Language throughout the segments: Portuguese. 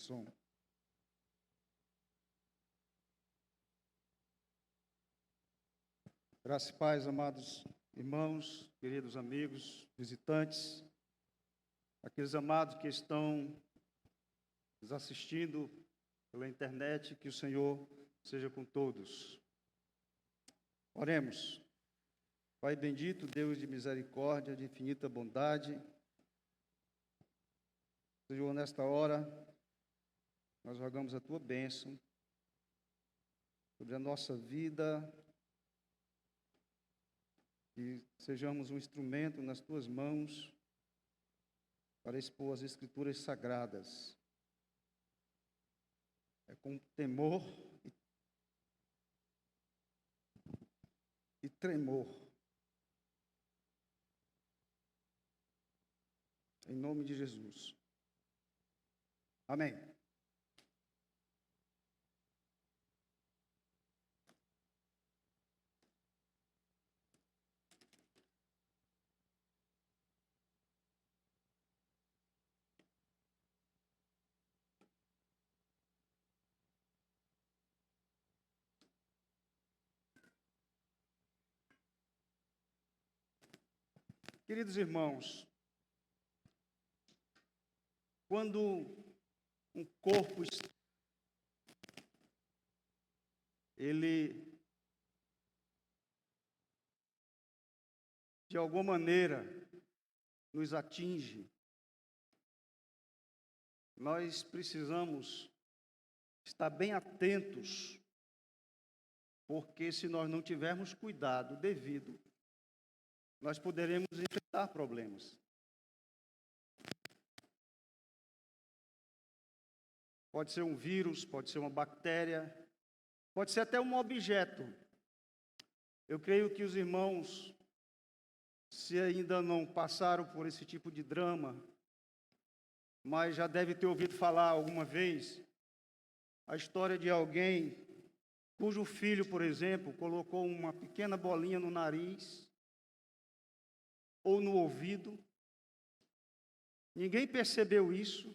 Som. Graça e paz, amados irmãos, queridos amigos, visitantes, aqueles amados que estão nos assistindo pela internet, que o Senhor seja com todos. Oremos. Pai bendito, Deus de misericórdia, de infinita bondade, Senhor, nesta hora, nós rogamos a Tua bênção sobre a nossa vida, que sejamos um instrumento nas Tuas mãos para expor as Escrituras sagradas. É com temor e tremor. Em nome de Jesus. Amém. Queridos irmãos, quando um corpo ele de alguma maneira nos atinge, nós precisamos estar bem atentos, porque se nós não tivermos cuidado devido, nós poderemos enfrentar problemas. Pode ser um vírus, pode ser uma bactéria, pode ser até um objeto. Eu creio que os irmãos, se ainda não passaram por esse tipo de drama, mas já devem ter ouvido falar alguma vez a história de alguém cujo filho, por exemplo, colocou uma pequena bolinha no nariz ou no ouvido. Ninguém percebeu isso,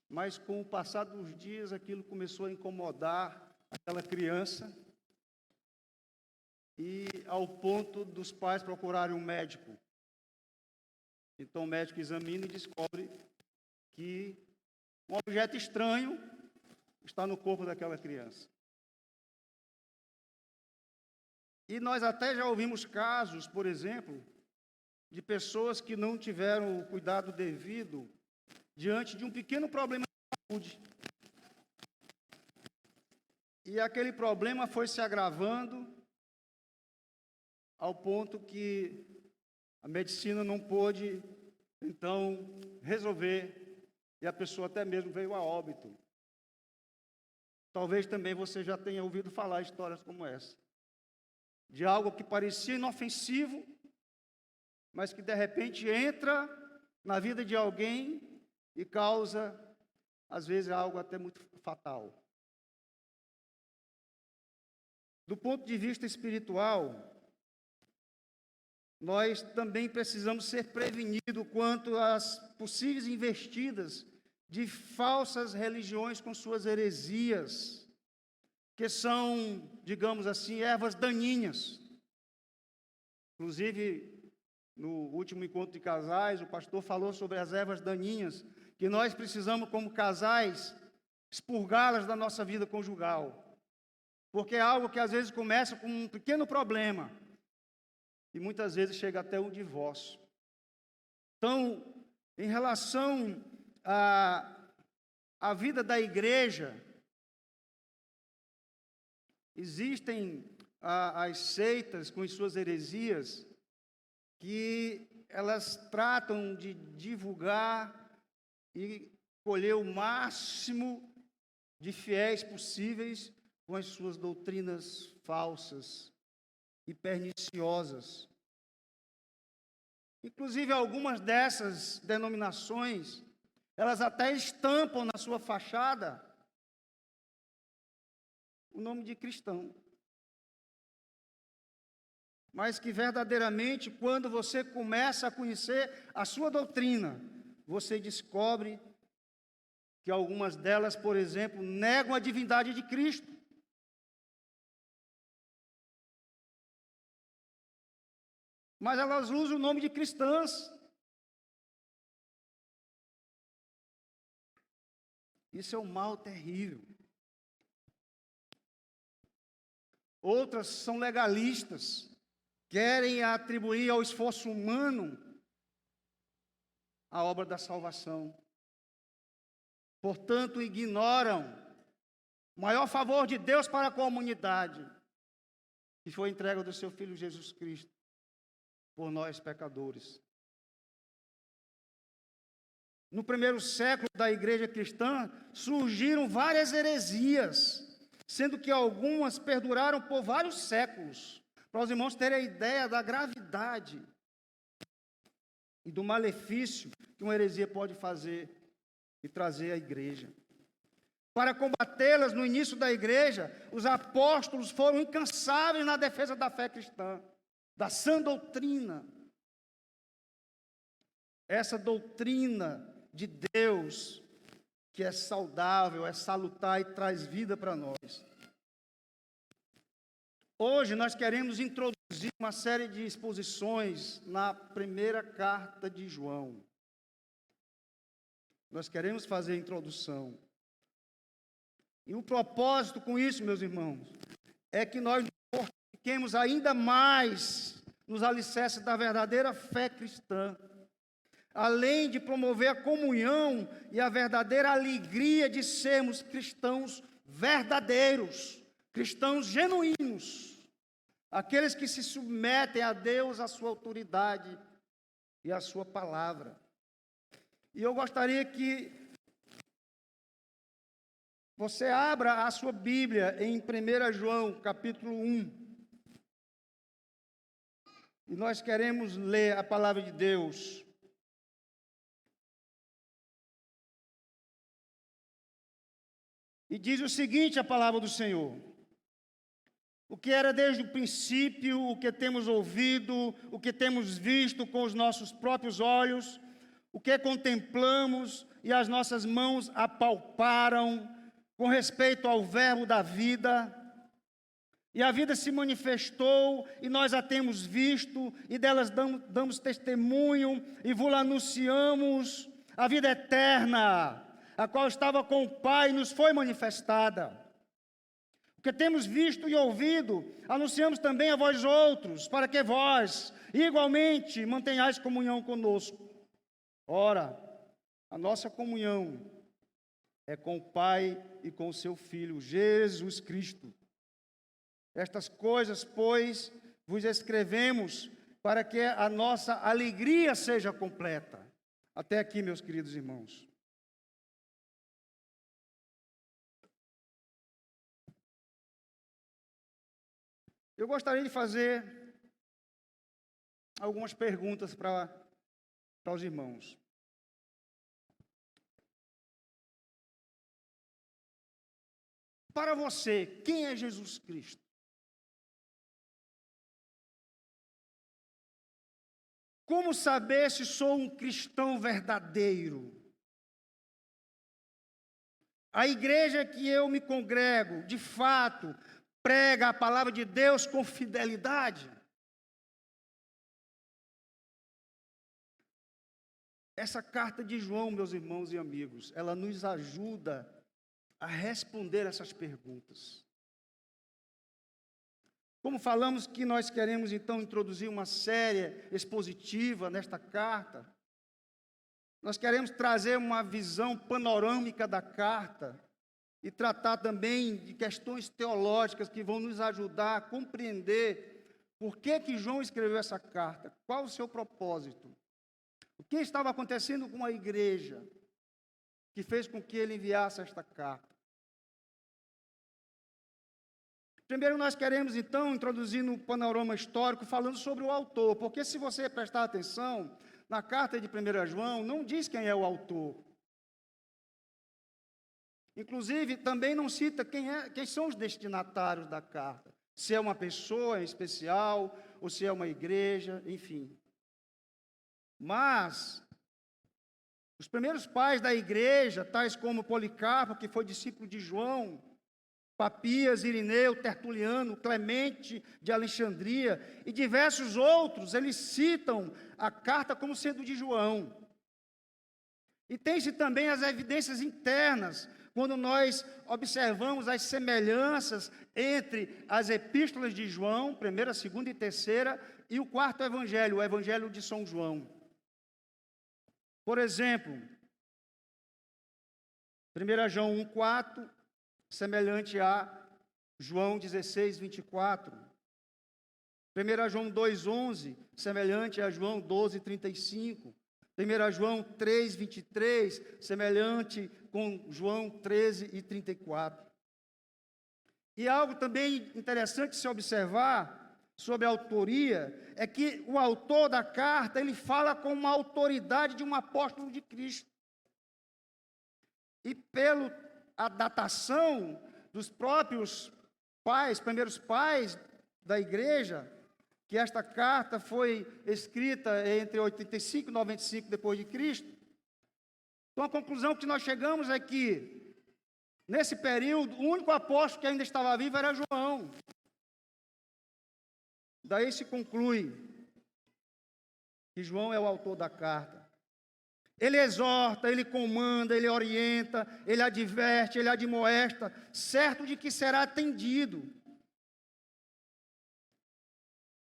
mas com o passar dos dias aquilo começou a incomodar aquela criança e ao ponto dos pais procurarem um médico. Então o médico examina e descobre que um objeto estranho está no corpo daquela criança. E nós até já ouvimos casos, por exemplo, de pessoas que não tiveram o cuidado devido diante de um pequeno problema de saúde. E aquele problema foi se agravando ao ponto que a medicina não pôde, então, resolver, e a pessoa até mesmo veio a óbito. Talvez também você já tenha ouvido falar histórias como essa, de algo que parecia inofensivo, mas que de repente entra na vida de alguém e causa, às vezes, algo até muito fatal. Do ponto de vista espiritual, nós também precisamos ser prevenidos quanto às possíveis investidas de falsas religiões com suas heresias, que são, digamos assim, ervas daninhas. Inclusive, no último encontro de casais, o pastor falou sobre as ervas daninhas, que nós precisamos, como casais, expurgá-las da nossa vida conjugal. Porque é algo que às vezes começa com um pequeno problema, e muitas vezes chega até o divórcio. Então, em relação à vida da igreja, existem as seitas com as suas heresias, que elas tratam de divulgar e colher o máximo de fiéis possíveis com as suas doutrinas falsas e perniciosas. Inclusive, algumas dessas denominações, elas até estampam na sua fachada o nome de cristão. Mas que verdadeiramente, quando você começa a conhecer a sua doutrina, você descobre que algumas delas, por exemplo, negam a divindade de Cristo. Mas elas usam o nome de cristãs. Isso é um mal terrível. Outras são legalistas, querem atribuir ao esforço humano a obra da salvação. Portanto, ignoram o maior favor de Deus para a comunidade, que foi a entrega do seu Filho Jesus Cristo por nós pecadores. No primeiro século da igreja cristã, surgiram várias heresias, sendo que algumas perduraram por vários séculos, para os irmãos terem a ideia da gravidade e do malefício que uma heresia pode fazer e trazer à igreja. Para combatê-las no início da igreja, os apóstolos foram incansáveis na defesa da fé cristã, da sã doutrina. Essa doutrina de Deus, que é saudável, é salutar e traz vida para nós. Hoje nós queremos introduzir uma série de exposições na primeira carta de João. Nós queremos fazer a introdução. E o propósito com isso, meus irmãos, é que nós nos fortifiquemos ainda mais nos alicerces da verdadeira fé cristã, além de promover a comunhão e a verdadeira alegria de sermos cristãos verdadeiros, cristãos genuínos, aqueles que se submetem a Deus, à sua autoridade e à sua palavra. E eu gostaria que você abra a sua Bíblia em 1 João, capítulo 1. E nós queremos ler a palavra de Deus. E diz o seguinte a palavra do Senhor: o que era desde o princípio, o que temos ouvido, o que temos visto com os nossos próprios olhos, o que contemplamos e as nossas mãos apalparam com respeito ao verbo da vida. E a vida se manifestou, e nós a temos visto, e delas damos testemunho, e vos anunciamos a vida eterna, a qual estava com o Pai, nos foi manifestada. O que temos visto e ouvido, anunciamos também a vós outros, para que vós, igualmente, mantenhais comunhão conosco. Ora, a nossa comunhão é com o Pai e com o seu Filho, Jesus Cristo. Estas coisas, pois, vos escrevemos para que a nossa alegria seja completa. Até aqui, meus queridos irmãos. Eu gostaria de fazer algumas perguntas para os irmãos. Para você, quem é Jesus Cristo? Como saber se sou um cristão verdadeiro? A igreja que eu me congrego, de fato, prega a palavra de Deus com fidelidade? Essa carta de João, meus irmãos e amigos, ela nos ajuda a responder essas perguntas. Como falamos que nós queremos então introduzir uma série expositiva nesta carta, nós queremos trazer uma visão panorâmica da carta e tratar também de questões teológicas que vão nos ajudar a compreender por que João escreveu essa carta, qual o seu propósito, o que estava acontecendo com a igreja que fez com que ele enviasse esta carta. Primeiro nós queremos então introduzir no panorama histórico falando sobre o autor, porque se você prestar atenção, na carta de 1 João não diz quem é o autor. Inclusive também não cita quem são os destinatários da carta, se é uma pessoa em especial, ou se é uma igreja, enfim. Mas Os primeiros pais da igreja, tais como Policarpo, que foi discípulo de João, Papias, Irineu, Tertuliano, Clemente de Alexandria e diversos outros, eles citam a carta como sendo de João. E tem-se também as evidências internas, quando nós observamos as semelhanças entre as epístolas de João, primeira, segunda e terceira, e o quarto evangelho, o evangelho de São João. Por exemplo, 1 João 1,4, semelhante a João 16, 24. 1 João 2,11, semelhante a João 12, 35. 1 João 3, 23, semelhante com João 13 e 34. E algo também interessante se observar sobre a autoria, é que o autor da carta, ele fala com uma autoridade de um apóstolo de Cristo. E pela datação dos próprios pais, primeiros pais da igreja, que esta carta foi escrita entre 85 e 95 depois de Cristo. Então a conclusão que nós chegamos é que, nesse período, o único apóstolo que ainda estava vivo era João. Daí se conclui que João é o autor da carta. Ele exorta, ele comanda, ele orienta, ele adverte, ele admoesta, certo de que será atendido.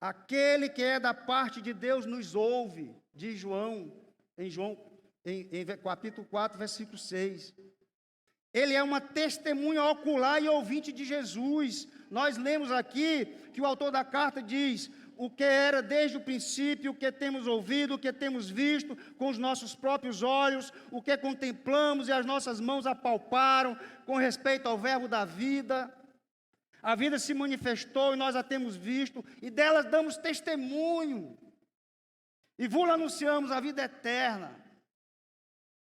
Aquele que é da parte de Deus nos ouve, diz João, em capítulo 4, versículo 6. Ele é uma testemunha ocular e ouvinte de Jesus. Nós lemos aqui que o autor da carta diz: o que era desde o princípio, o que temos ouvido, o que temos visto com os nossos próprios olhos, o que contemplamos e as nossas mãos apalparam com respeito ao verbo da vida. A vida se manifestou e nós a temos visto, e delas damos testemunho. E vos anunciamos a vida eterna.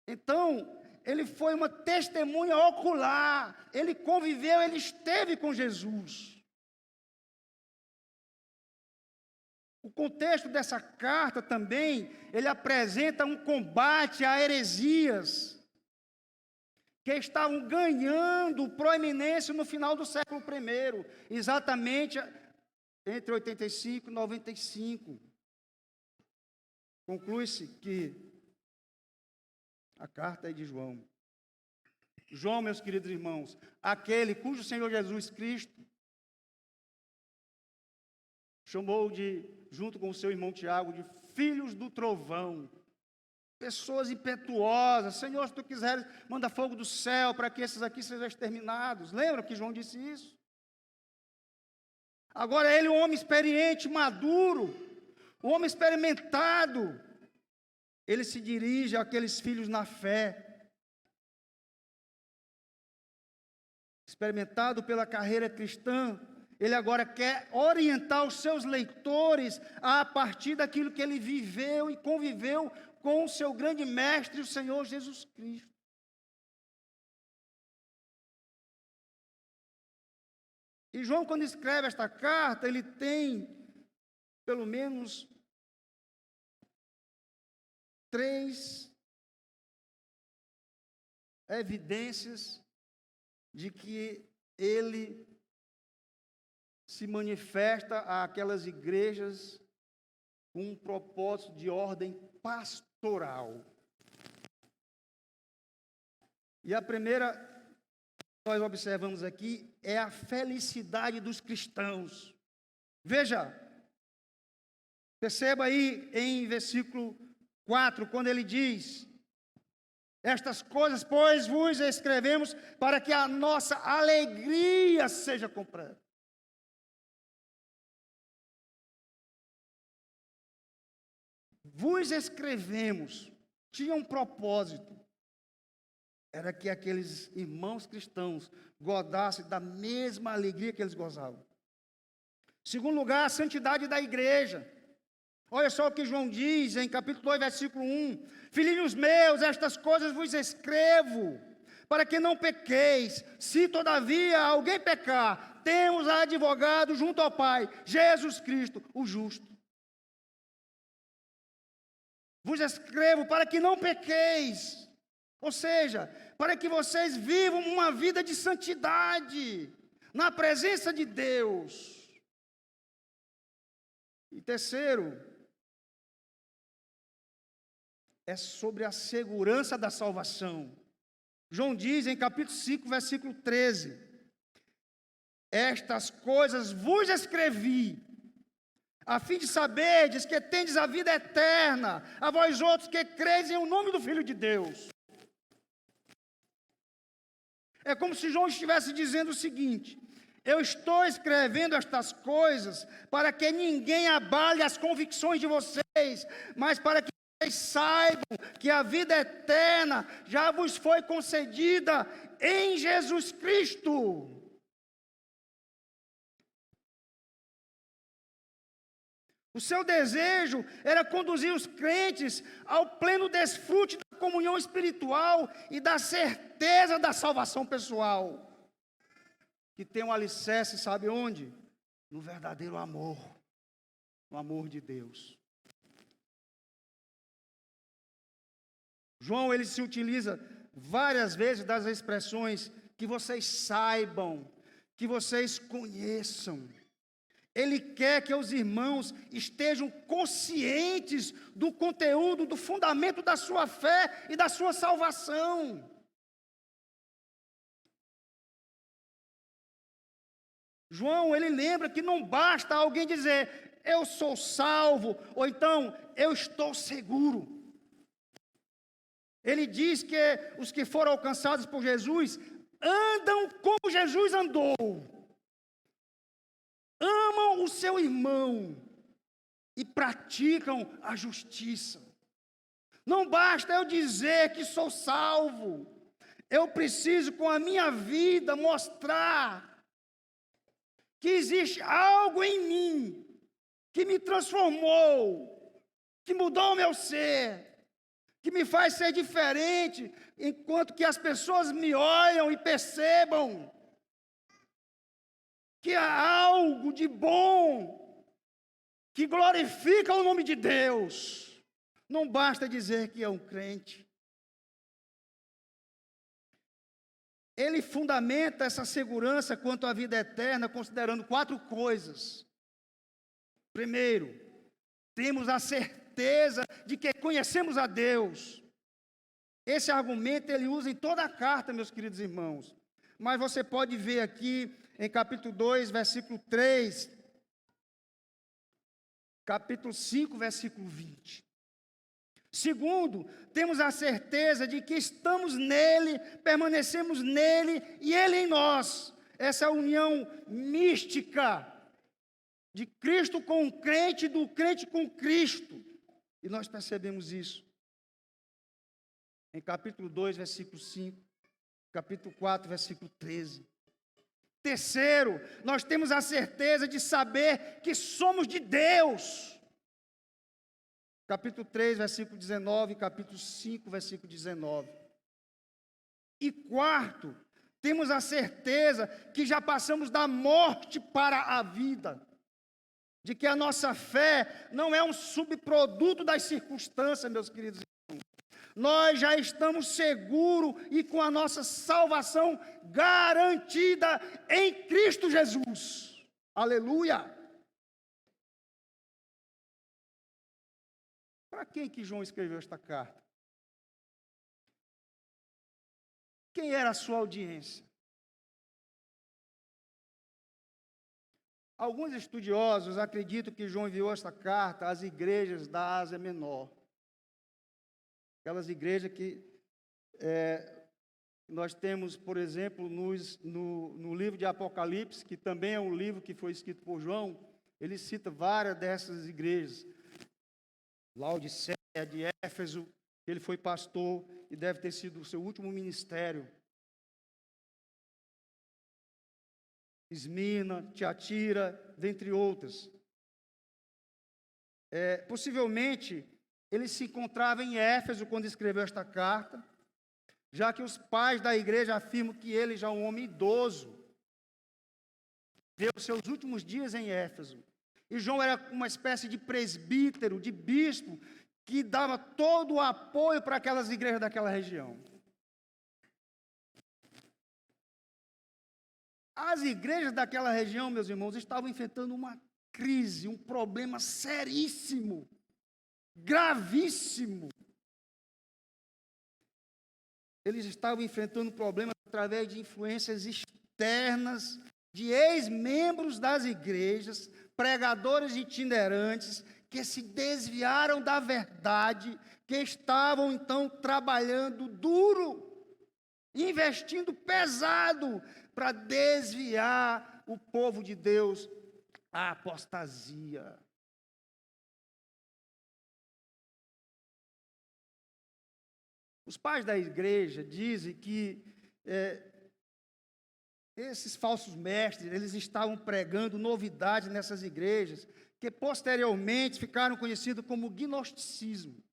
Então, ele foi uma testemunha ocular, ele conviveu, ele esteve com Jesus. O contexto dessa carta também, ele apresenta um combate a heresias, que estavam ganhando proeminência no final do século I, exatamente entre 85 e 95. Conclui-se que a carta é de João. João, meus queridos irmãos, aquele cujo Senhor Jesus Cristo chamou junto com o seu irmão Tiago, de filhos do trovão, pessoas impetuosas. Senhor, se tu quiseres, manda fogo do céu para que esses aqui sejam exterminados. Lembra que João disse isso? Agora ele, um homem experiente, maduro, um homem experimentado, ele se dirige àqueles filhos na fé, experimentado pela carreira cristã. Ele agora quer orientar os seus leitores a partir daquilo que ele viveu e conviveu com o seu grande mestre, o Senhor Jesus Cristo. E João, quando escreve esta carta, ele tem pelo menos 3 evidências de que ele se manifesta àquelas igrejas com um propósito de ordem pastoral. E a primeira que nós observamos aqui é a felicidade dos cristãos. Veja, perceba aí em versículo 4, quando ele diz: estas coisas, pois, vos escrevemos para que a nossa alegria seja completa. Vos escrevemos, tinha um propósito, era que aqueles irmãos cristãos gozassem da mesma alegria que eles gozavam. Segundo lugar, a santidade da igreja. Olha só o que João diz em capítulo 2, versículo 1. Filhinhos meus, estas coisas vos escrevo, para que não pequeis. Se todavia alguém pecar, temos advogado junto ao Pai, Jesus Cristo, o justo. Vos escrevo para que não pequeis. Ou seja, para que vocês vivam uma vida de santidade, na presença de Deus. E terceiro, é sobre a segurança da salvação. João diz em capítulo 5, versículo 13: estas coisas vos escrevi, a fim de saberdes que tendes a vida eterna, a vós outros que credes em o nome do Filho de Deus. É como se João estivesse dizendo o seguinte: eu estou escrevendo estas coisas para que ninguém abale as convicções de vocês, mas para que vocês saibam que a vida eterna já vos foi concedida em Jesus Cristo. O seu desejo era conduzir os crentes ao pleno desfrute da comunhão espiritual e da certeza da salvação pessoal, que tem um alicerce, sabe onde? No verdadeiro amor, no amor de Deus. João, ele se utiliza várias vezes das expressões que vocês saibam, que vocês conheçam. Ele quer que os irmãos estejam conscientes do conteúdo, do fundamento da sua fé e da sua salvação. João, ele lembra que não basta alguém dizer, eu sou salvo, ou então, eu estou seguro. Ele diz que os que foram alcançados por Jesus andam como Jesus andou. Amam o seu irmão e praticam a justiça. Não basta eu dizer que sou salvo. Eu preciso, com a minha vida, mostrar que existe algo em mim que me transformou, que mudou o meu ser, que me faz ser diferente, enquanto que as pessoas me olham e percebam que há algo de bom, que glorifica o nome de Deus. Não basta dizer que é um crente. Ele fundamenta essa segurança quanto à vida eterna, considerando 4 coisas. Primeiro, temos a certeza de que conhecemos a Deus. Esse argumento ele usa em toda a carta, meus queridos irmãos. Mas você pode ver aqui em capítulo 2, versículo 3, capítulo 5, versículo 20. Segundo, temos a certeza de que estamos nele, permanecemos nele e ele em nós. Essa união mística de Cristo com o crente, do crente com Cristo. E nós percebemos isso em capítulo 2, versículo 5, capítulo 4, versículo 13. Terceiro, nós temos a certeza de saber que somos de Deus. Capítulo 3, versículo 19, capítulo 5, versículo 19. E quarto, temos a certeza que já passamos da morte para a vida. De que a nossa fé não é um subproduto das circunstâncias, meus queridos irmãos. Nós já estamos seguros e com a nossa salvação garantida em Cristo Jesus. Aleluia! Para quem que João escreveu esta carta? Quem era a sua audiência? Alguns estudiosos acreditam que João enviou esta carta às igrejas da Ásia Menor. Aquelas igrejas que nós temos, por exemplo, no livro de Apocalipse, que também é um livro que foi escrito por João, ele cita várias dessas igrejas. Laodiceia, de Éfeso, ele foi pastor e deve ter sido o seu último ministério. Esmina, Tiatira, dentre outras. Possivelmente, ele se encontrava em Éfeso quando escreveu esta carta, já que os pais da igreja afirmam que ele, já um homem idoso, viveu seus últimos dias em Éfeso. E João era uma espécie de presbítero, de bispo, que dava todo o apoio para aquelas igrejas daquela região. As igrejas daquela região, meus irmãos, estavam enfrentando uma crise, um problema seríssimo, gravíssimo. Eles estavam enfrentando problemas através de influências externas, de ex-membros das igrejas, pregadores itinerantes, que se desviaram da verdade, que estavam então trabalhando duro, investindo pesado para desviar o povo de Deus à apostasia. Os pais da igreja dizem que esses falsos mestres, eles estavam pregando novidades nessas igrejas, que posteriormente ficaram conhecidos como gnosticismo.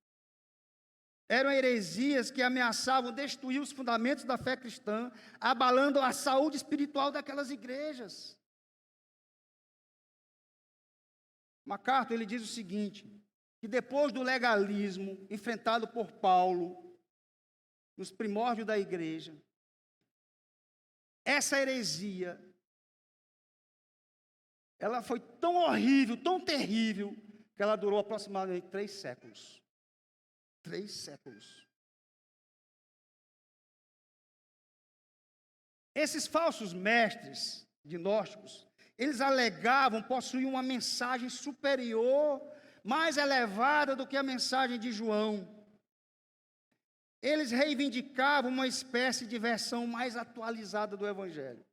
Eram heresias que ameaçavam destruir os fundamentos da fé cristã, abalando a saúde espiritual daquelas igrejas. MacArthur, ele diz o seguinte, que depois do legalismo enfrentado por Paulo, nos primórdios da igreja, essa heresia, ela foi tão horrível, tão terrível, que ela durou aproximadamente 3 séculos. 3 séculos. Esses falsos mestres gnósticos, eles alegavam possuir uma mensagem superior, mais elevada do que a mensagem de João. Eles reivindicavam uma espécie de versão mais atualizada do Evangelho.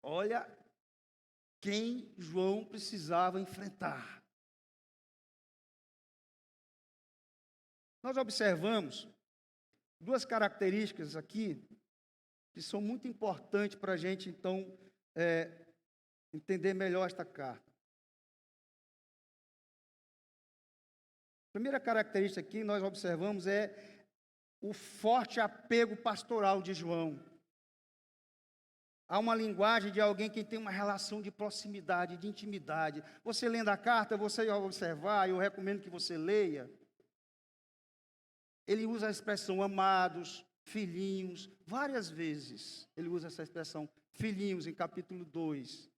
Olha quem João precisava enfrentar. Nós observamos 2 características aqui, que são muito importantes para a gente, então, entender melhor esta carta. A primeira característica aqui, nós observamos, é o forte apego pastoral de João. Há uma linguagem de alguém que tem uma relação de proximidade, de intimidade. Você lendo a carta, você vai observar, eu recomendo que você leia. Ele usa a expressão amados, filhinhos, várias vezes. Ele usa essa expressão filhinhos em capítulo 2.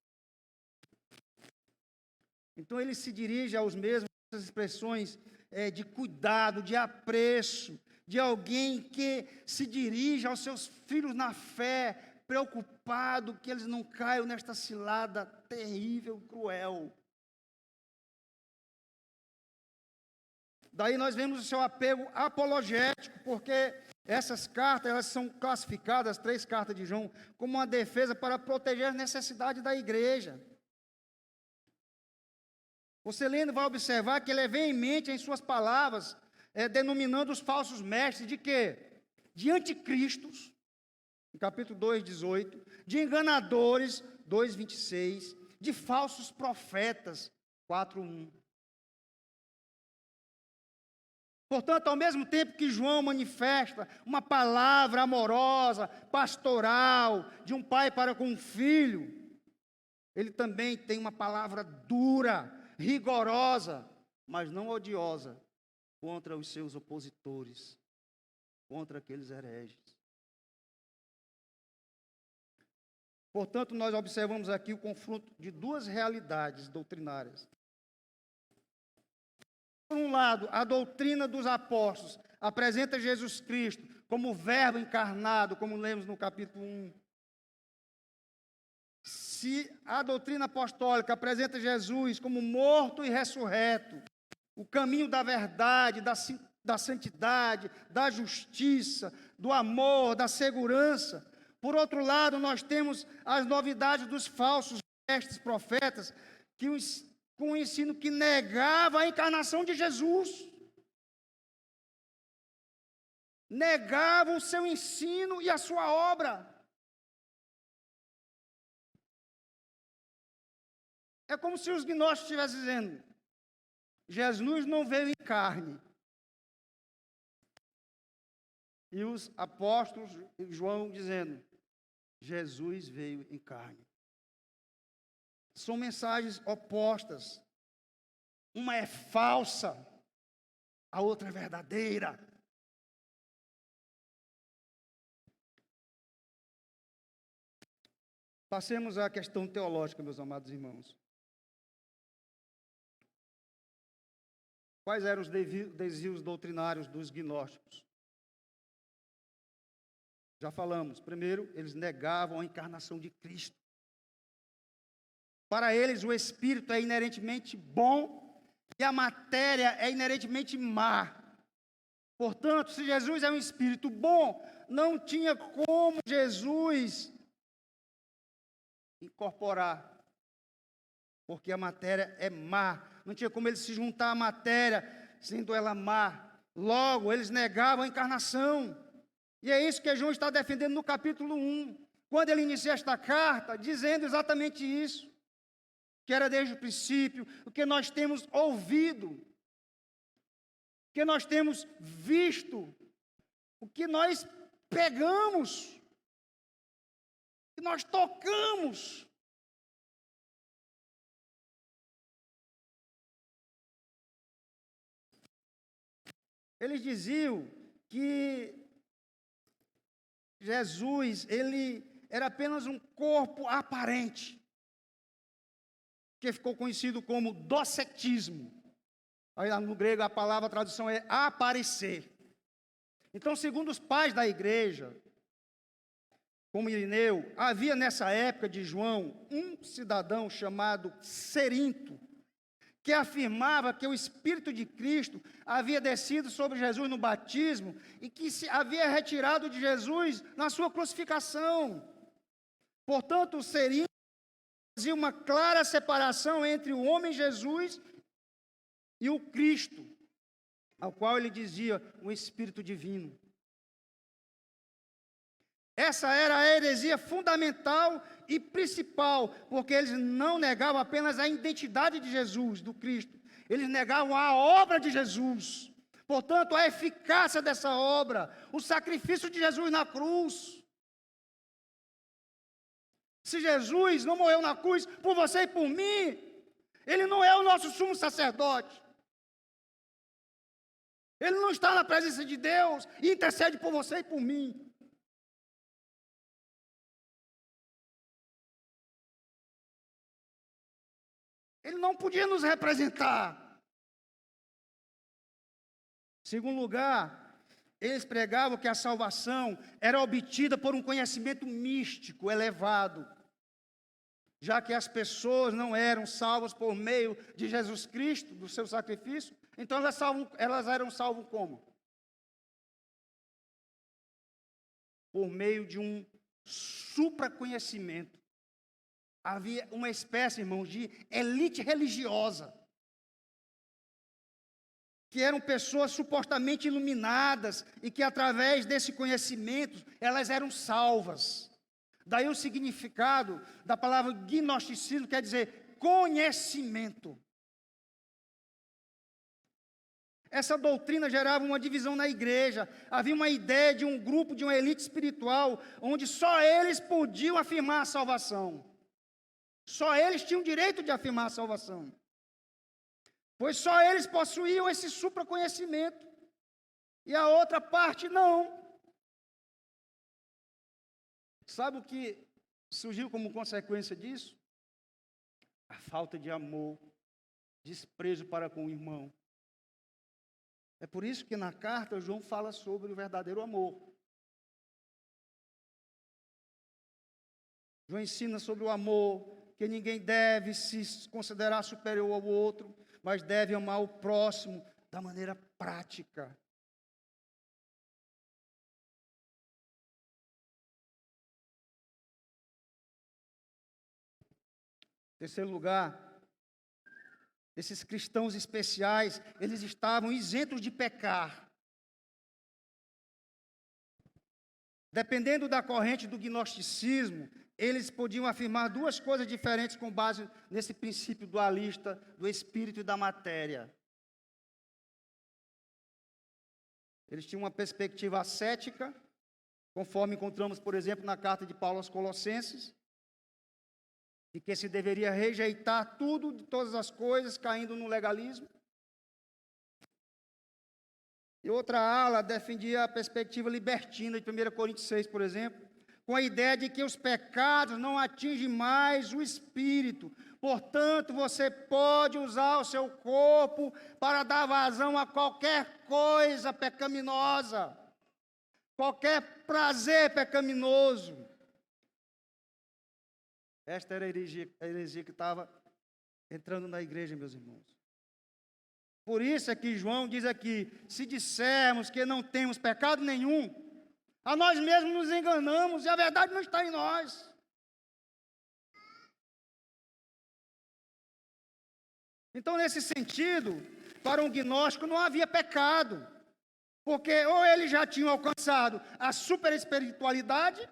Então ele se dirige aos mesmos, essas expressões de cuidado, de apreço, de alguém que se dirige aos seus filhos na fé, preocupado que eles não caiam nesta cilada terrível, cruel. Daí nós vemos o seu apego apologético, porque essas cartas, elas são classificadas, as 3 cartas de João, como uma defesa para proteger as necessidades da igreja. Você lendo vai observar que ele é veemente em suas palavras, denominando os falsos mestres de quê? De anticristos, no capítulo 2, 18, de enganadores, 2, 26, de falsos profetas, 4, 1. Portanto, ao mesmo tempo que João manifesta uma palavra amorosa, pastoral, de um pai para com um filho, ele também tem uma palavra dura, rigorosa, mas não odiosa, contra os seus opositores, contra aqueles hereges. Portanto, nós observamos aqui o confronto de 2 realidades doutrinárias. Por um lado, a doutrina dos apóstolos apresenta Jesus Cristo como verbo encarnado, como lemos no capítulo 1. Se a doutrina apostólica apresenta Jesus como morto e ressurreto, o caminho da verdade, da santidade, da justiça, do amor, da segurança. Por outro lado, nós temos as novidades dos falsos mestres profetas, com um ensino que negava a encarnação de Jesus. Negava o seu ensino e a sua obra. É como se os gnósticos estivessem dizendo, Jesus não veio em carne. E os apóstolos, João dizendo, Jesus veio em carne. São mensagens opostas. Uma é falsa, a outra é verdadeira. Passemos à questão teológica, meus amados irmãos. Quais eram os desvios doutrinários dos gnósticos? Já falamos. Primeiro, eles negavam a encarnação de Cristo. Para eles, o espírito é inerentemente bom e a matéria é inerentemente má. Portanto, se Jesus é um espírito bom, não tinha como Jesus incorporar, porque a matéria é má. Não tinha como ele se juntar à matéria, sendo ela má. Logo, eles negavam a encarnação. E é isso que João está defendendo no capítulo 1, quando ele inicia esta carta, dizendo exatamente isso, que era desde o princípio, o que nós temos ouvido, o que nós temos visto, o que nós pegamos, o que nós tocamos. Eles diziam que Jesus, ele era apenas um corpo aparente, que ficou conhecido como docetismo. Aí no grego a palavra, a tradução é aparecer. Então, segundo os pais da igreja, como Irineu, havia nessa época de João um cidadão chamado Cerinto, que afirmava que o Espírito de Cristo havia descido sobre Jesus no batismo e que se havia retirado de Jesus na sua crucificação. Portanto, o Cerinto fazia uma clara separação entre o homem Jesus e o Cristo, ao qual ele dizia o Espírito Divino. Essa era a heresia fundamental e principal, porque eles não negavam apenas a identidade de Jesus, do Cristo, eles negavam a obra de Jesus, portanto, a eficácia dessa obra, o sacrifício de Jesus na cruz. Se Jesus não morreu na cruz por você e por mim, ele não é o nosso sumo sacerdote. Ele não está na presença de Deus e intercede por você e por mim. Ele não podia nos representar. Em segundo lugar, eles pregavam que a salvação era obtida por um conhecimento místico elevado, já que as pessoas não eram salvas por meio de Jesus Cristo, do seu sacrifício, então elas eram salvas como? Por meio de um supraconhecimento. Havia uma espécie, irmãos, de elite religiosa, que eram pessoas supostamente iluminadas e que através desse conhecimento elas eram salvas. Daí o significado da palavra gnosticismo quer dizer conhecimento. Essa doutrina gerava uma divisão na igreja. Havia uma ideia de um grupo, de uma elite espiritual, onde só eles podiam afirmar a salvação. Só eles tinham direito de afirmar a salvação, pois só eles possuíam esse supraconhecimento, e a outra parte não. Sabe o que surgiu como consequência disso? A falta de amor, desprezo para com o irmão. É por isso que na carta João fala sobre o verdadeiro amor. João ensina sobre o amor, que ninguém deve se considerar superior ao outro, mas deve amar o próximo da maneira prática. Em terceiro lugar, esses cristãos especiais, eles estavam isentos de pecar. Dependendo da corrente do gnosticismo, eles podiam afirmar duas coisas diferentes com base nesse princípio dualista do espírito e da matéria. Eles tinham uma perspectiva ascética, conforme encontramos, por exemplo, na carta de Paulo aos Colossenses, e que se deveria rejeitar tudo de todas as coisas, caindo no legalismo. E outra ala defendia a perspectiva libertina de 1 Coríntios 6, por exemplo, com a ideia de que os pecados não atingem mais o espírito. Portanto, você pode usar o seu corpo para dar vazão a qualquer coisa pecaminosa, qualquer prazer pecaminoso. Esta era a heresia que estava entrando na igreja, meus irmãos. Por isso é que João diz aqui, se dissermos que não temos pecado nenhum, a nós mesmos nos enganamos e a verdade não está em nós. Então, nesse sentido, para um gnóstico não havia pecado, porque ou eles já tinham alcançado a superespiritualidade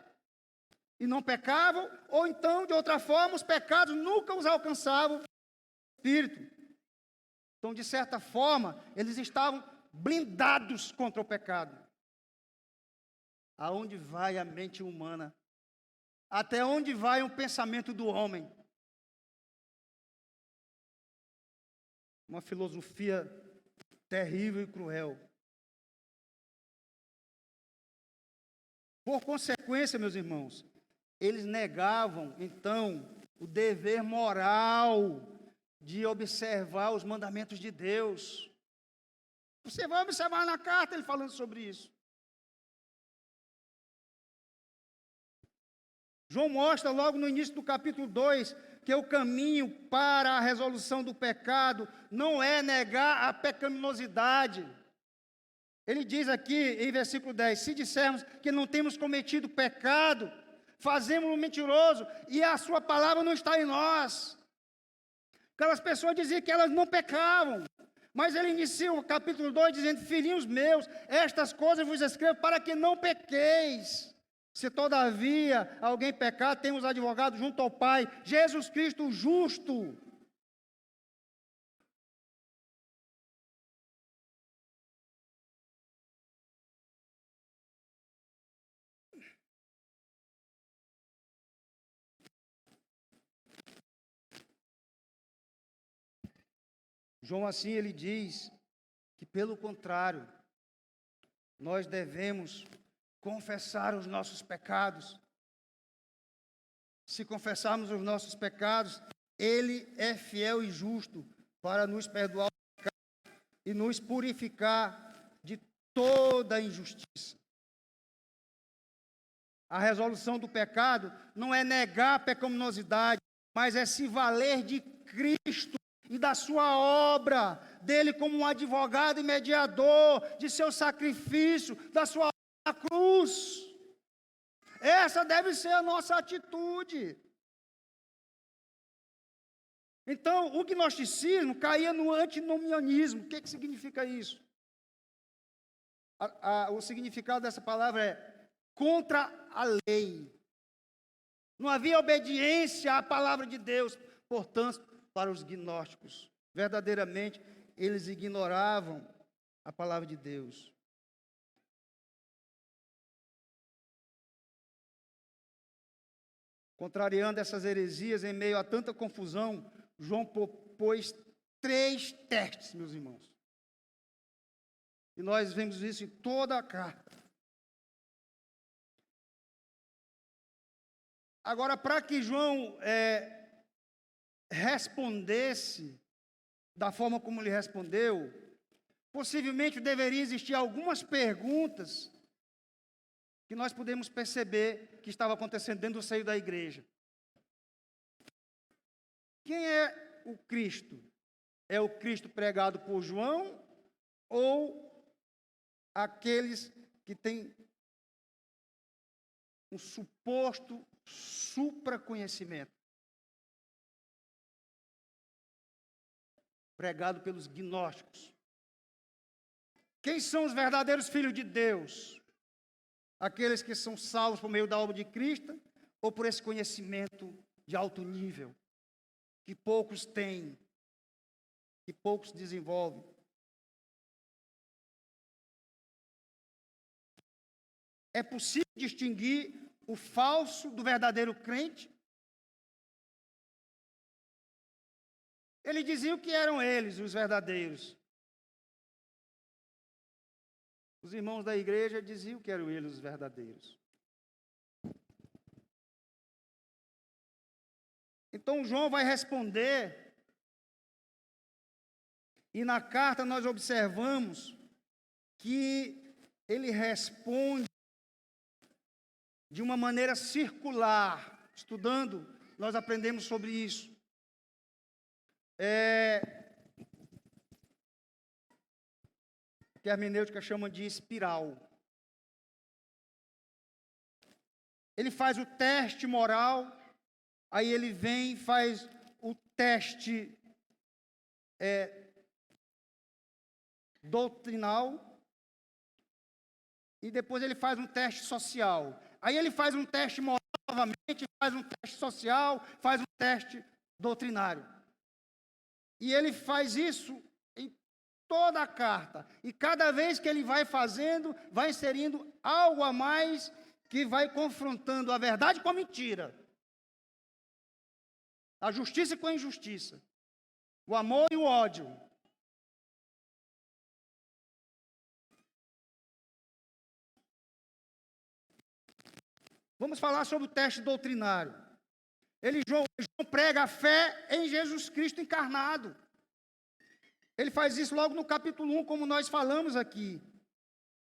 e não pecavam, ou então, de outra forma, os pecados nunca os alcançavam no espírito. Então, de certa forma, eles estavam blindados contra o pecado. Aonde vai a mente humana? Até onde vai o pensamento do homem? Uma filosofia terrível e cruel. Por consequência, meus irmãos, eles negavam, então, o dever moral de observar os mandamentos de Deus. Você vai observar na carta ele falando sobre isso. João mostra logo no início do capítulo 2 que o caminho para a resolução do pecado não é negar a pecaminosidade. Ele diz aqui em versículo 10, se dissermos que não temos cometido pecado, fazemos-lo mentiroso e a sua palavra não está em nós. Aquelas pessoas diziam que elas não pecavam, mas ele inicia o capítulo 2 dizendo, filhinhos meus, estas coisas vos escrevo para que não pequeis. Se todavia alguém pecar, temos advogado junto ao Pai, Jesus Cristo justo. João assim ele diz que pelo contrário, nós devemos confessar os nossos pecados. Se confessarmos os nossos pecados, Ele é fiel e justo para nos perdoar os pecados e nos purificar de toda injustiça. A resolução do pecado não é negar a pecaminosidade, mas é se valer de Cristo e da sua obra, dele como um advogado e mediador, de seu sacrifício, da sua a cruz. Essa deve ser a nossa atitude. Então, o gnosticismo caía no antinomianismo. O que significa isso? O significado dessa palavra é contra a lei. Não havia obediência à palavra de Deus. Portanto, para os gnósticos, verdadeiramente, eles ignoravam a palavra de Deus. Contrariando essas heresias, em meio a tanta confusão, João propôs 3 testes, meus irmãos. E nós vemos isso em toda a carta. Agora, para que João respondesse da forma como ele respondeu, possivelmente deveria existir algumas perguntas que nós podemos perceber que estava acontecendo dentro do seio da igreja. Quem é o Cristo? É o Cristo pregado por João ou aqueles que têm um suposto supraconhecimento? Pregado pelos gnósticos. Quem são os verdadeiros filhos de Deus? Aqueles que são salvos por meio da obra de Cristo ou por esse conhecimento de alto nível, que poucos têm, que poucos desenvolvem. É possível distinguir o falso do verdadeiro crente? Ele dizia que eram eles os verdadeiros. Os irmãos da igreja diziam que eram eles os verdadeiros. Então João vai responder, e na carta nós observamos que ele responde de uma maneira circular. Estudando, nós aprendemos sobre isso. Que a hermenêutica chama de espiral. Ele faz o teste moral, aí ele vem e faz o teste doutrinal, e depois ele faz um teste social. Aí ele faz um teste moral novamente, faz um teste social, faz um teste doutrinário. E ele faz isso em toda a carta. E cada vez que ele vai fazendo, vai inserindo algo a mais que vai confrontando a verdade com a mentira. A justiça com a injustiça. O amor e o ódio. Vamos falar sobre o teste doutrinário. João prega a fé em Jesus Cristo encarnado. Ele faz isso logo no capítulo 1, como nós falamos aqui.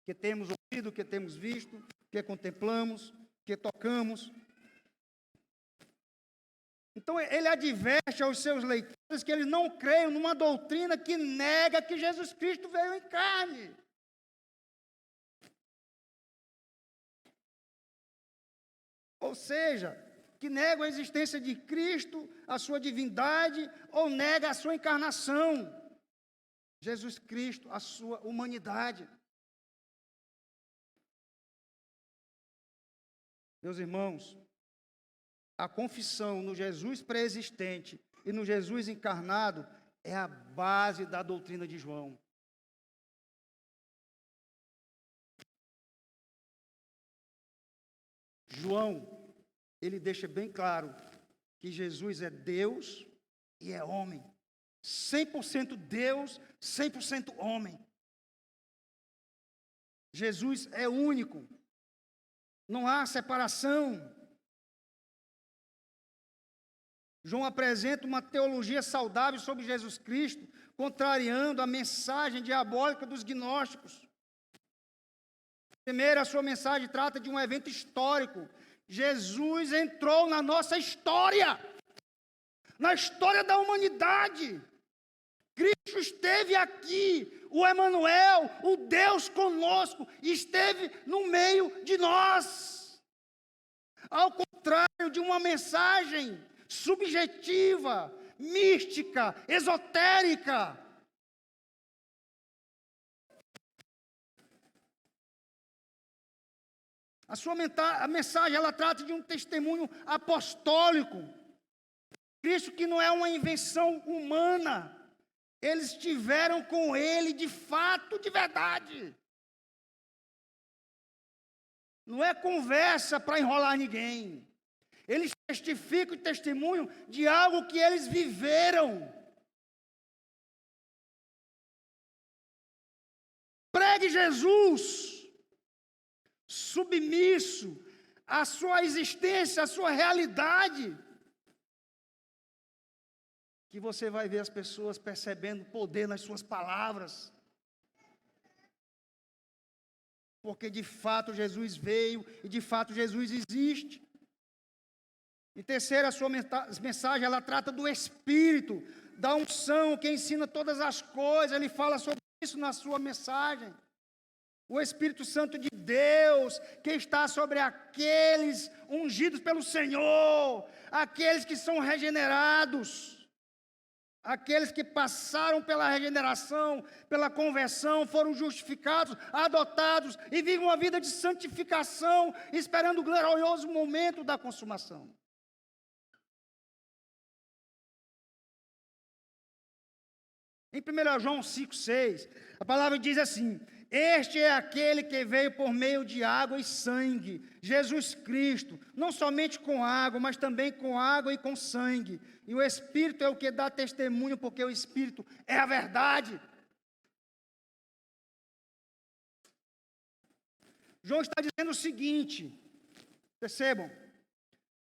Que temos ouvido, que temos visto, que contemplamos, que tocamos. Então ele adverte aos seus leitores que eles não creiam numa doutrina que nega que Jesus Cristo veio em carne. Ou seja, que nega a existência de Cristo, a sua divindade, ou nega a sua encarnação. Jesus Cristo, a sua humanidade. Meus irmãos, a confissão no Jesus pré-existente e no Jesus encarnado é a base da doutrina de João. João, ele deixa bem claro que Jesus é Deus e é homem. 100% Deus, 100% homem. Jesus é único. Não há separação. João apresenta uma teologia saudável sobre Jesus Cristo, contrariando a mensagem diabólica dos gnósticos. Primeiro, a sua mensagem trata de um evento histórico. Jesus entrou na nossa história, na história da humanidade. Cristo esteve aqui, o Emanuel, o Deus conosco, esteve no meio de nós. Ao contrário de uma mensagem subjetiva, mística, esotérica. A mensagem, ela trata de um testemunho apostólico. Cristo que não é uma invenção humana. Eles estiveram com ele de fato, de verdade. Não é conversa para enrolar ninguém. Eles testificam e testemunham de algo que eles viveram. Pregue Jesus, submisso à sua existência, à sua realidade, que você vai ver as pessoas percebendo poder nas suas palavras. Porque de fato Jesus veio e de fato Jesus existe. E terceiro, a sua mensagem, ela trata do Espírito, da unção, que ensina todas as coisas. Ele fala sobre isso na sua mensagem. O Espírito Santo de Deus, que está sobre aqueles ungidos pelo Senhor, aqueles que são regenerados, aqueles que passaram pela regeneração, pela conversão, foram justificados, adotados e vivem uma vida de santificação, esperando o glorioso momento da consumação. Em 1 João 5,6, a palavra diz assim: Este é aquele que veio por meio de água e sangue, Jesus Cristo, não somente com água, mas também com água e com sangue. E o Espírito é o que dá testemunho, porque o Espírito é a verdade. João está dizendo o seguinte, percebam,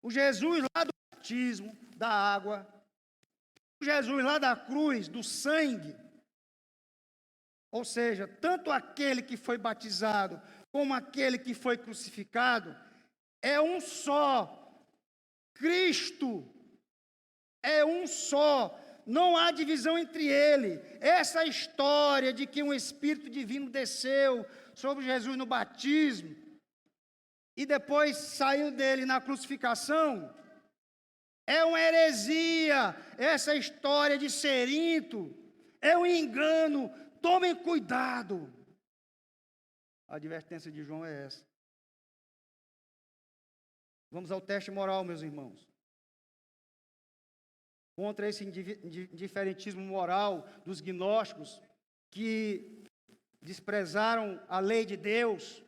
o Jesus lá do batismo, da água, o Jesus lá da cruz, do sangue, ou seja, tanto aquele que foi batizado, como aquele que foi crucificado, é um só. Cristo é um só. Não há divisão entre ele. Essa história de que um Espírito divino desceu sobre Jesus no batismo e depois saiu dele na crucificação, é uma heresia. Essa história de Cerinto é um engano. Tomem cuidado. A advertência de João é essa. Vamos ao teste moral, meus irmãos. Contra esse indiferentismo moral dos gnósticos que desprezaram a lei de Deus,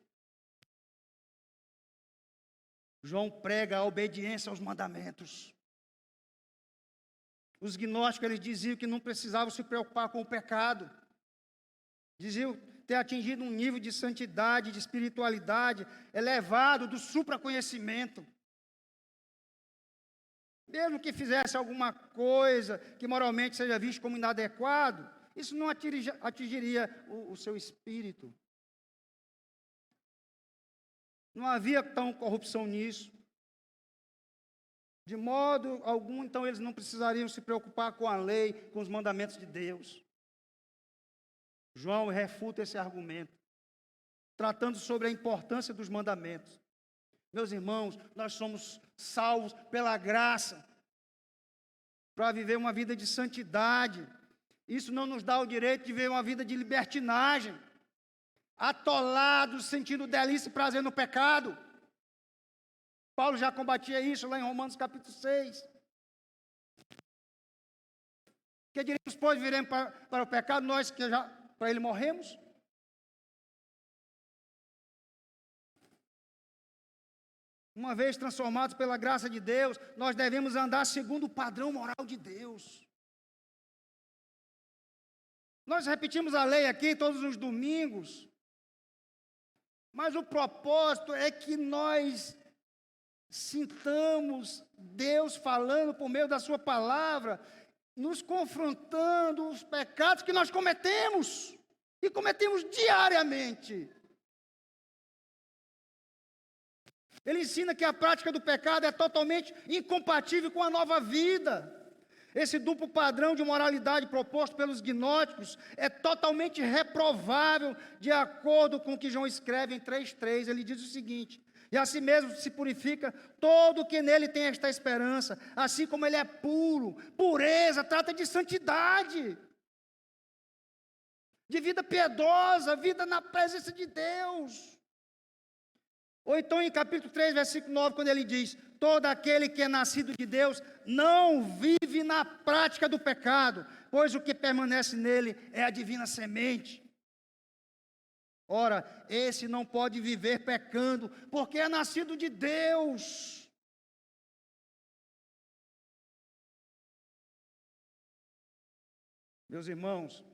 João prega a obediência aos mandamentos. Os gnósticos, eles diziam que não precisavam se preocupar com o pecado. Diziam ter atingido um nível de santidade, de espiritualidade elevado, do supraconhecimento. Mesmo que fizesse alguma coisa que moralmente seja visto como inadequado, isso não atingiria o seu espírito. Não havia tão corrupção nisso. De modo algum, então, eles não precisariam se preocupar com a lei, com os mandamentos de Deus. João refuta esse argumento, tratando sobre a importância dos mandamentos. Meus irmãos, nós somos salvos pela graça, para viver uma vida de santidade. Isso não nos dá o direito de viver uma vida de libertinagem, atolados, sentindo delícia e prazer no pecado. Paulo já combatia isso lá em Romanos capítulo 6. Que diremos, pois, viremos para o pecado, nós que já para ele morremos? Uma vez transformados pela graça de Deus, nós devemos andar segundo o padrão moral de Deus. Nós repetimos a lei aqui todos os domingos, mas o propósito é que nós sintamos Deus falando por meio da sua palavra, nos confrontando os pecados que nós cometemos, e cometemos diariamente. Ele ensina que a prática do pecado é totalmente incompatível com a nova vida. Esse duplo padrão de moralidade proposto pelos gnósticos é totalmente reprovável, de acordo com o que João escreve em 3,3. Ele diz o seguinte: e assim mesmo se purifica todo que nele tem esta esperança, assim como ele é puro. Pureza trata de santidade, de vida piedosa, vida na presença de Deus. Ou então em capítulo 3, versículo 9, quando ele diz: todo aquele que é nascido de Deus não vive na prática do pecado, pois o que permanece nele é a divina semente. Ora, esse não pode viver pecando, porque é nascido de Deus. Meus irmãos,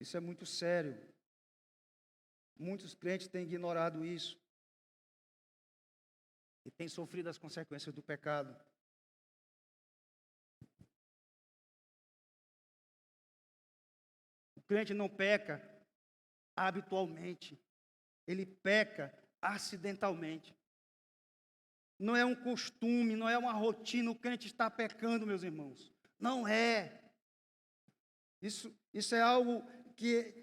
isso é muito sério. Muitos crentes têm ignorado isso e têm sofrido as consequências do pecado. O crente não peca habitualmente, ele peca acidentalmente. Não é um costume, não é uma rotina, o crente está pecando, meus irmãos. Não é. Isso é algo que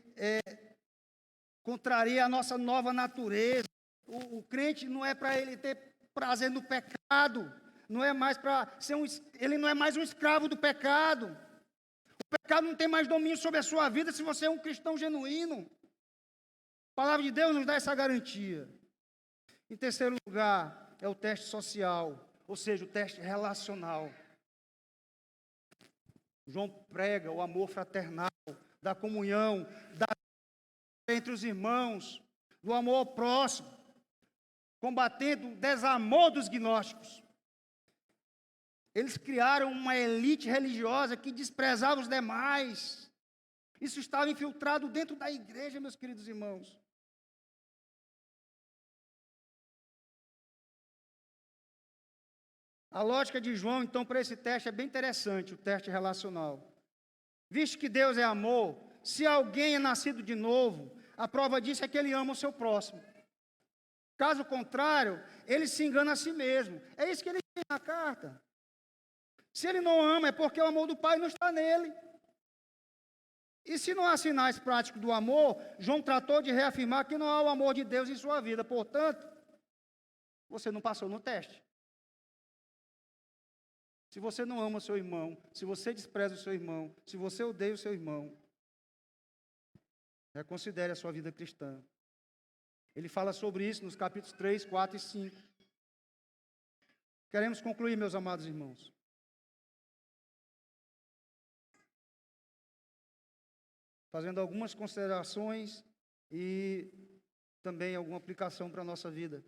contraria a nossa nova natureza. O crente não é para ele ter prazer no pecado, não é mais para ser ele não é mais um escravo do pecado. O pecado não tem mais domínio sobre a sua vida se você é um cristão genuíno. A palavra de Deus nos dá essa garantia. Em terceiro lugar, é o teste social, ou seja, o teste relacional. João prega o amor fraternal, da comunhão, entre os irmãos, do amor ao próximo, combatendo o desamor dos gnósticos. Eles criaram uma elite religiosa que desprezava os demais. Isso estava infiltrado dentro da igreja, meus queridos irmãos. A lógica de João, então, para esse teste é bem interessante, o teste relacional. Visto que Deus é amor, se alguém é nascido de novo, a prova disso é que ele ama o seu próximo. Caso contrário, ele se engana a si mesmo. É isso que ele diz na carta. Se ele não ama, é porque o amor do Pai não está nele. E se não há sinais práticos do amor, João tratou de reafirmar que não há o amor de Deus em sua vida. Portanto, você não passou no teste. Se você não ama o seu irmão, se você despreza o seu irmão, se você odeia o seu irmão, reconsidere a sua vida cristã. Ele fala sobre isso nos capítulos 3, 4 e 5. Queremos concluir, meus amados irmãos. Fazendo algumas considerações e também alguma aplicação para a nossa vida.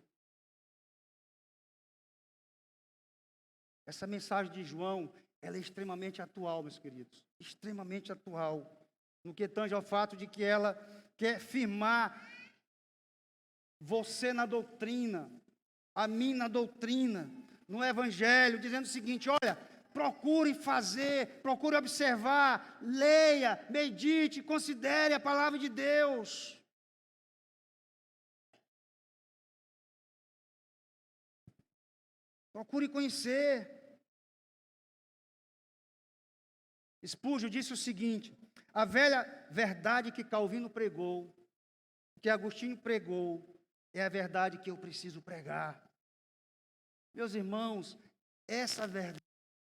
Essa mensagem de João, ela é extremamente atual, meus queridos. Extremamente atual. No que tange ao fato de que ela quer firmar você na doutrina, a mim na doutrina, no Evangelho, dizendo o seguinte: olha, procure fazer, procure observar, leia, medite, considere a palavra de Deus. Procure conhecer. Spurgeon disse o seguinte: a velha verdade que Calvino pregou, que Agostinho pregou, é a verdade que eu preciso pregar. Meus irmãos, essa verdade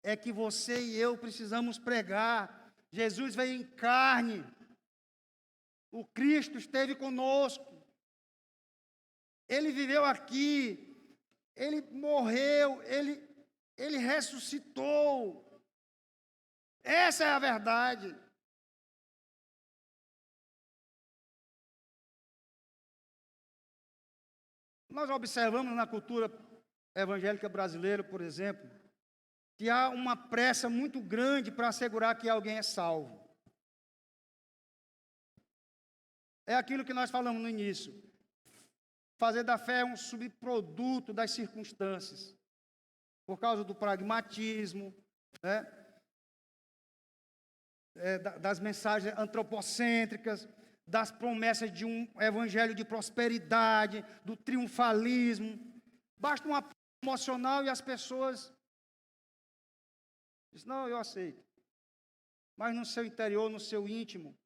é que você e eu precisamos pregar. Jesus veio em carne, o Cristo esteve conosco, Ele viveu aqui, Ele morreu, Ele ressuscitou. Essa é a verdade. Nós observamos na cultura evangélica brasileira, por exemplo, que há uma pressa muito grande para assegurar que alguém é salvo. É aquilo que nós falamos no início. Fazer da fé um subproduto das circunstâncias, por causa do pragmatismo, né? Das mensagens antropocêntricas, das promessas de um evangelho de prosperidade, do triunfalismo. Basta um apoio emocional e as pessoas dizem: não, eu aceito. Mas no seu interior, no seu íntimo,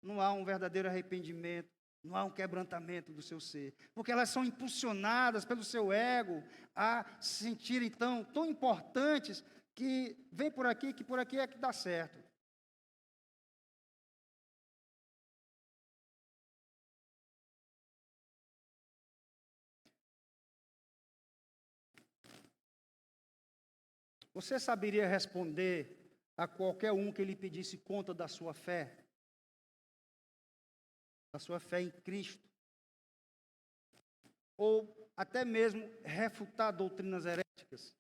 não há um verdadeiro arrependimento, não há um quebrantamento do seu ser. Porque elas são impulsionadas pelo seu ego a se sentirem tão importantes que vem por aqui, que por aqui é que dá certo. Você saberia responder a qualquer um que lhe pedisse conta da sua fé? Da sua fé em Cristo? Ou até mesmo refutar doutrinas heréticas?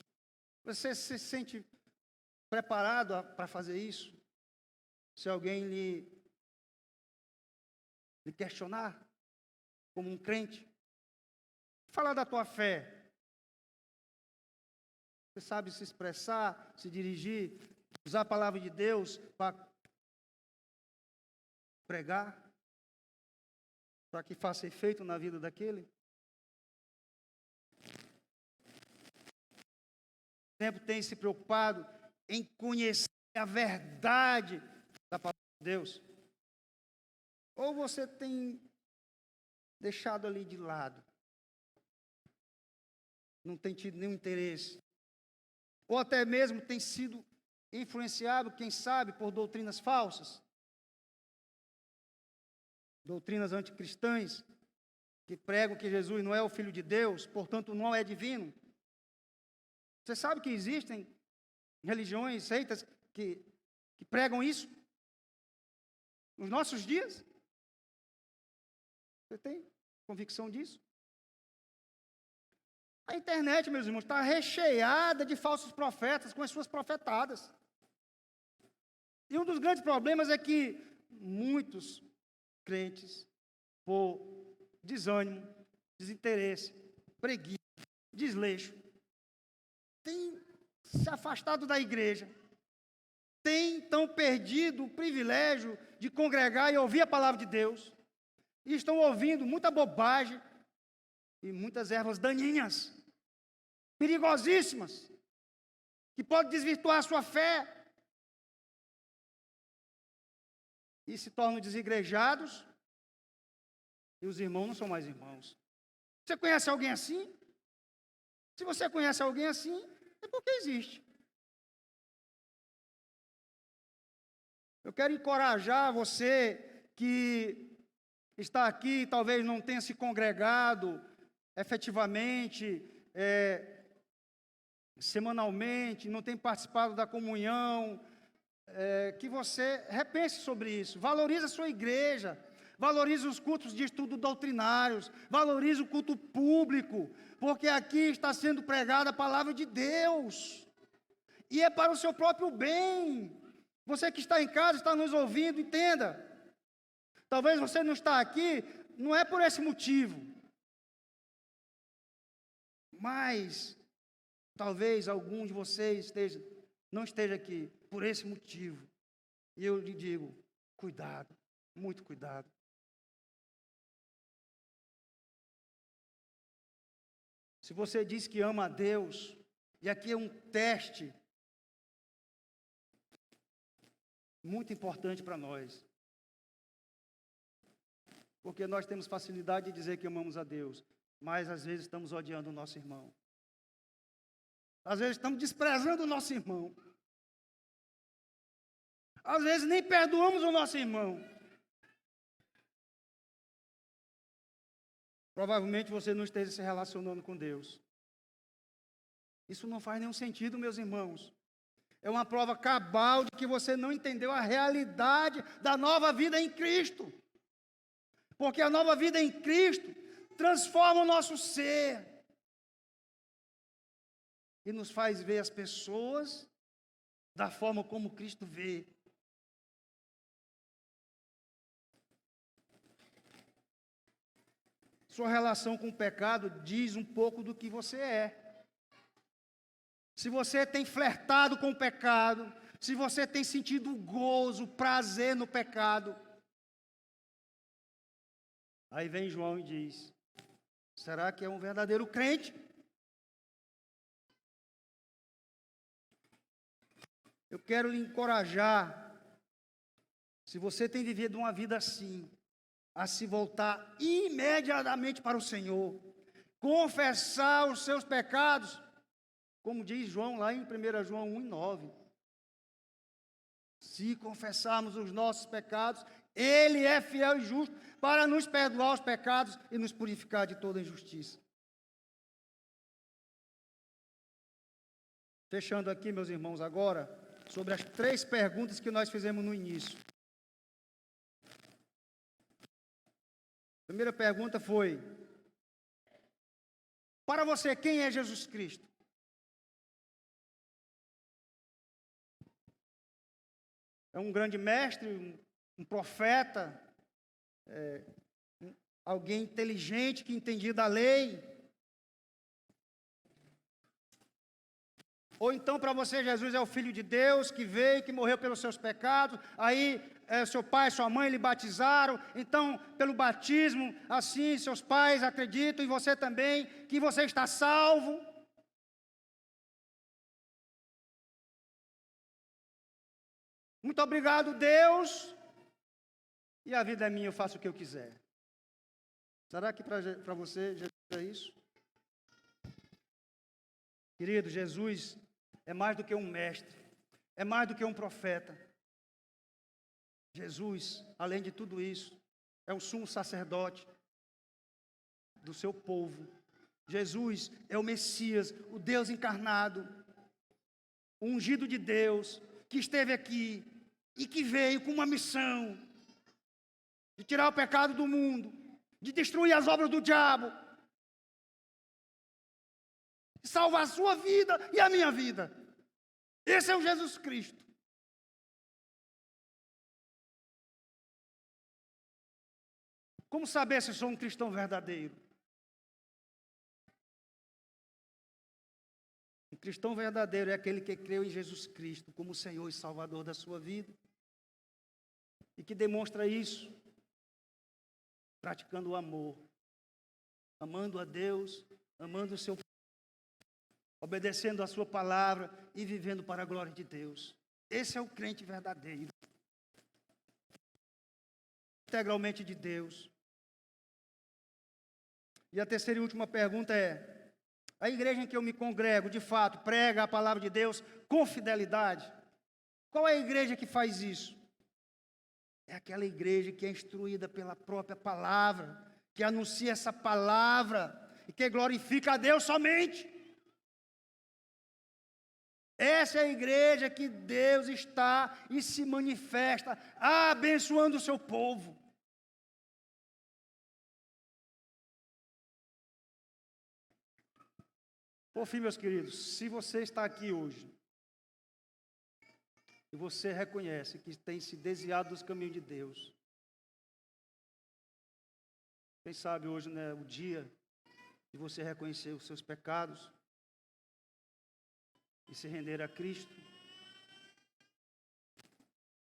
Você se sente preparado para fazer isso? Se alguém lhe questionar como um crente? Falar da tua fé. Você sabe se expressar, se dirigir, usar a palavra de Deus para pregar, para que faça efeito na vida daquele? Sempre tem se preocupado em conhecer a verdade da palavra de Deus? Ou você tem deixado ali de lado? Não tem tido nenhum interesse? Ou até mesmo tem sido influenciado, quem sabe, por doutrinas falsas? Doutrinas anticristãs, que pregam que Jesus não é o Filho de Deus, portanto não é divino. Você sabe que existem religiões, seitas, que que pregam isso nos nossos dias? Você tem convicção disso? A internet, meus irmãos, está recheada de falsos profetas com as suas profetadas. E um dos grandes problemas é que muitos crentes, por desânimo, desinteresse, preguiça, desleixo, têm se afastado da igreja, têm então perdido o privilégio de congregar e ouvir a palavra de Deus, e estão ouvindo muita bobagem e muitas ervas daninhas, perigosíssimas, que podem desvirtuar a sua fé, e se tornam desigrejados, e os irmãos não são mais irmãos. Você conhece alguém assim? Se você conhece alguém assim, é porque existe. Eu quero encorajar você que está aqui, talvez não tenha se congregado efetivamente, semanalmente, não tem participado da comunhão, que você repense sobre isso, valorize a sua igreja, valorize os cultos de estudo doutrinários, valorize o culto público, porque aqui está sendo pregada a palavra de Deus, e é para o seu próprio bem. Você que está em casa, está nos ouvindo, entenda, talvez você não está aqui, não é por esse motivo, mas talvez algum de vocês não esteja aqui por esse motivo. E eu lhe digo, cuidado, muito cuidado. Se você diz que ama a Deus, e aqui é um teste muito importante para nós, porque nós temos facilidade de dizer que amamos a Deus, mas às vezes estamos odiando o nosso irmão. Às vezes estamos desprezando o nosso irmão. Às vezes nem perdoamos o nosso irmão. Provavelmente você não esteja se relacionando com Deus. Isso não faz nenhum sentido, meus irmãos. É uma prova cabal de que você não entendeu a realidade da nova vida em Cristo. Porque a nova vida em Cristo transforma o nosso ser. E nos faz ver as pessoas da forma como Cristo vê. Sua relação com o pecado diz um pouco do que você é. Se você tem flertado com o pecado, se você tem sentido gozo, prazer no pecado, aí vem João e diz: será que é um verdadeiro crente? Eu quero lhe encorajar, se você tem vivido uma vida assim, a se voltar imediatamente para o Senhor, confessar os seus pecados, como diz João lá em 1 João 1:9. Se confessarmos os nossos pecados, Ele é fiel e justo para nos perdoar os pecados e nos purificar de toda injustiça. Fechando aqui, meus irmãos, agora, sobre as 3 perguntas que nós fizemos no início. A primeira pergunta foi: para você, quem é Jesus Cristo? É um grande mestre, um profeta, alguém inteligente que entendia da lei? Ou então para você Jesus é o Filho de Deus que veio, que morreu pelos seus pecados, aí seu pai e sua mãe lhe batizaram, então pelo batismo, assim seus pais acreditam e você também, que você está salvo. Muito obrigado, Deus, e a vida é minha, eu faço o que eu quiser. Será que para você Jesus é isso? Querido, Jesus é mais do que um mestre, é mais do que um profeta. Jesus, além de tudo isso, é o sumo sacerdote do seu povo. Jesus é o Messias, o Deus encarnado, o ungido de Deus, que esteve aqui, e que veio com uma missão de tirar o pecado do mundo, de destruir as obras do diabo, de salvar a sua vida e a minha vida. Esse é o Jesus Cristo. Como saber se sou um cristão verdadeiro? Um cristão verdadeiro é aquele que creu em Jesus Cristo como Senhor e Salvador da sua vida e que demonstra isso praticando o amor, amando a Deus, amando o seu, obedecendo a sua palavra e vivendo para a glória de Deus. Esse é o crente verdadeiro, integralmente de Deus. E a terceira e última pergunta é: a igreja em que eu me congrego, de fato, prega a palavra de Deus com fidelidade? Qual é a igreja que faz isso? É aquela igreja que é instruída pela própria palavra, que anuncia essa palavra e que glorifica a Deus somente. Essa é a igreja que Deus está e se manifesta, abençoando o seu povo. Por fim, meus queridos, se você está aqui hoje e você reconhece que tem se desviado dos caminhos de Deus, quem sabe hoje não é o dia de você reconhecer os seus pecados e se render a Cristo.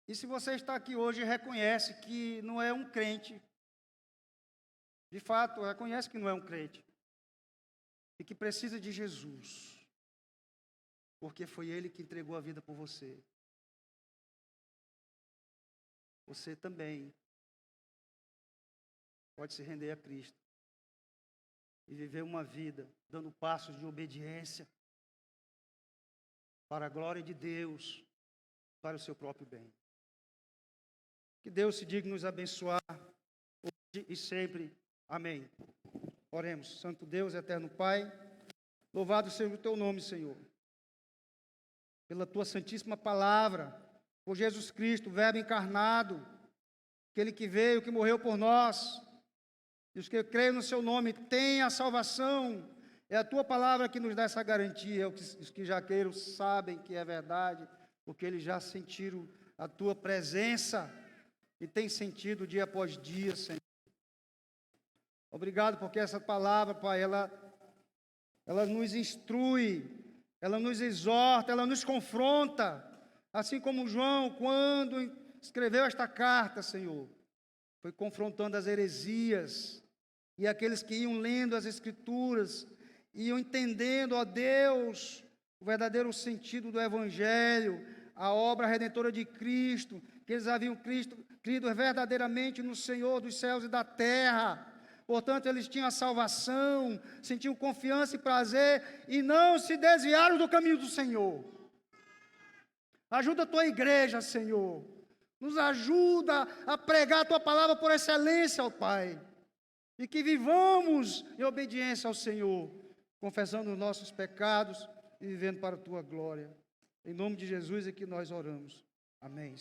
E se você está aqui hoje e reconhece que não é um crente, de fato, reconhece que não é um crente, e que precisa de Jesus, porque foi Ele que entregou a vida por você. Você também pode se render a Cristo e viver uma vida dando passos de obediência para a glória de Deus, para o seu próprio bem. Que Deus se digne nos abençoar hoje e sempre. Amém. Oremos. Santo Deus, eterno Pai, louvado seja o teu nome, Senhor, pela tua santíssima palavra, por Jesus Cristo, o Verbo encarnado, aquele que veio, que morreu por nós, e os que creem no seu nome têm a salvação. É a tua palavra que nos dá essa garantia. Os que já creram sabem que é verdade, porque eles já sentiram a tua presença e têm sentido dia após dia, Senhor. Obrigado porque essa palavra, Pai, ela nos instrui, ela nos exorta, ela nos confronta, assim como João, quando escreveu esta carta, Senhor, foi confrontando as heresias, e aqueles que iam lendo as Escrituras, iam entendendo, ó Deus, o verdadeiro sentido do Evangelho, a obra redentora de Cristo, que eles haviam crido verdadeiramente no Senhor dos céus e da terra. Portanto, eles tinham a salvação, sentiam confiança e prazer, e não se desviaram do caminho do Senhor. Ajuda a tua igreja, Senhor. Nos ajuda a pregar a tua palavra por excelência, ó Pai. E que vivamos em obediência ao Senhor, confessando os nossos pecados e vivendo para a tua glória. Em nome de Jesus é que nós oramos. Amém.